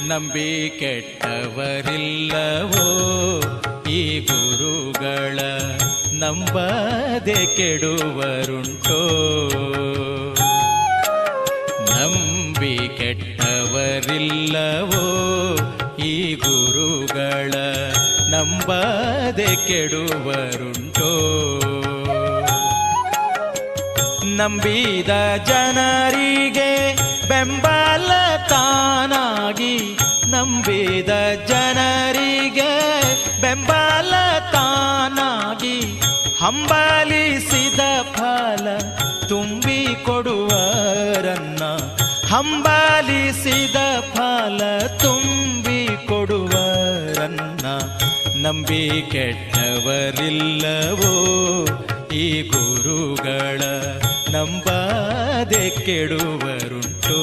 ನಂಬಿ ಕೆಟ್ಟವರಿಲ್ಲವೋ ಈ ಗುರುಗಳ ನಂಬದೆ ಕೆಡುವರುಂಟೋ. ನಂಬಿ ಕೆಟ್ಟವರಿಲ್ಲವೋ ಈ ಗುರುಗಳ ನಂಬದೆ ಕೆಡುವರುಂಟೋ. ನಂಬಿದ ಜನರಿಗೆ ಬೆಂಬಲ ತಾನಾಗಿ, ನಂಬಿದ ಜನರಿಗೆ ಬೆಂಬಲ ತಾನಾಗಿ, ಹಂಬಲಿಸಿದ ಫಲ ತುಂಬಿ ಕೊಡುವರನ್ನ, ಹಂಬಲಿಸಿದ ಫಲ ತುಂಬಿ ಕೊಡುವರನ್ನ. ನಂಬಿ ಕೆಟ್ಟವರಿಲ್ಲವೋ ಈ ಗುರುಗಳ ನಂಬದೆ ಕೆಡುವರುಂಟೋ.